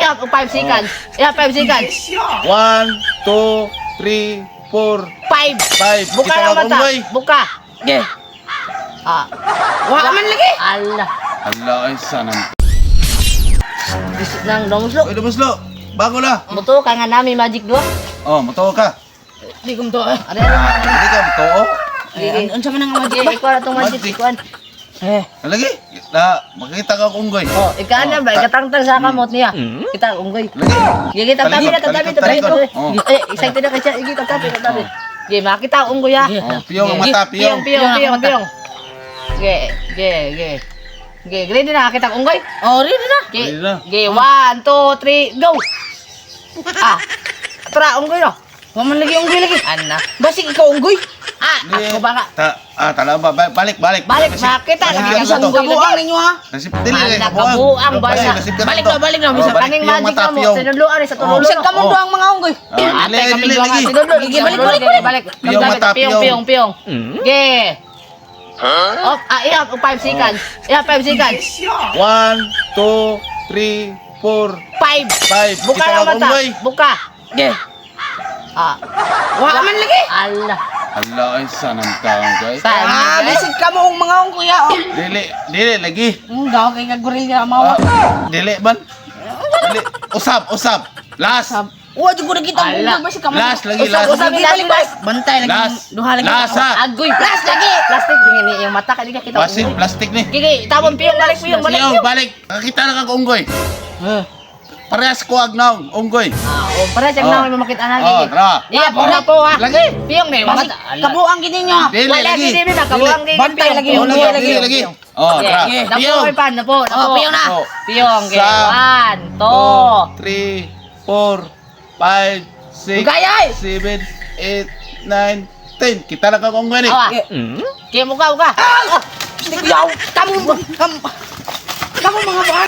you have 5 seconds. You have 5 seconds. 1, 2, 3, 4, 5. 5. Buka ang mata. Buka. Ge. Ah. Wa man lagi. Allah. Allah ay sanang. Bisik nang dongso. Pwede muslo. Bago na. Muto ka nga nami magic 2. Oh, matuwa ka. Di ko to. Ada ada. Hindi ka matuwa. Unsa man ang Magic magic ba? ikaw na tong magic Magic. ikuan. Lagi. Makita ka kung unggoy. Oh, ikaw na ba ikatangtang sa kamot niya. Kita unggoy. Lagi. Gigi tatabi na tatabi tatabi. Oh. Excited na kaya gigi tatabi tatabi. Gigi makita unggoy ha. Oh, piyong ang mata, Piyong piyong. piyong. Ge. Ready na kita unggoy? Oh, ready na. Ready na. Ge 1 2 3 go. Ah. Tra unggoy no. Wa man lagi unggoy lagi. Ana. Basig ikaw unggoy. Ako ba nga? Tala ba? Balik. Balik makita Kasi- lagi kasi- isang unggoy Kabuang lagi. ninyo ha. Nasip dili eh. Anak, kabuang ba Balik, siya? nasip ka Balik to. na, balik na, Oh, bisag balik Kaning piyong magic mata, mo, piyong. sinuluan sa tululo. Bisag ka mo Oh. ang mga unggoy. Ate kami Dili, dua lagi. nga sinululo. Gigi, balik. Piyong mata, Piyong. Ge. Oh, you have 5 seconds. You have 5 seconds. 1, 2, 3, 4, 5. 5. Buka ang mata. Buka. Ge. Ah. Wa man lagi. Allah. Allah ay sanang taong guys. Bisig ka mo ang mga unggoy ha. Dili lagi. Daw kay ka gorilla mawa. Dili man. Dili. Usap. Last. Wa jud ko nakita ang Ala. unggoy basig ka mo. Last lagi, Usap, last. usap. Balik. Bantay lagi. Last. Duha lagi. Last ha. Agoy. Last lagi. Plastic ini yung mata kanina kita. Plastic ni. Gigi, tawon piyong balik. Piyong, balik. Nakita na kang unggoy. Parehas ko agnaw, unggoy. Oh, para siyang naman mamakita na Oh, gigi. tara. Iya, pura po ha. Lagi. Piyong na yung Basig mata. Allah. kabuang gid ninyo. Dili Wala lagi. gini na kabuang gigi. Bantay lagi, Piyong. unggoy lagi. Dili lagi. Oh, tara. Napo, Piyong. may pan, napo. Piyong na. Oh. Piyong, ge. Sa- 1, 2. 3, 4, 5, 6, Gayay. 7, 8, 9, 10. Kita na kang unggoy ni. Awa. Kaya muka. Bisig yaw. Kamu mga ba?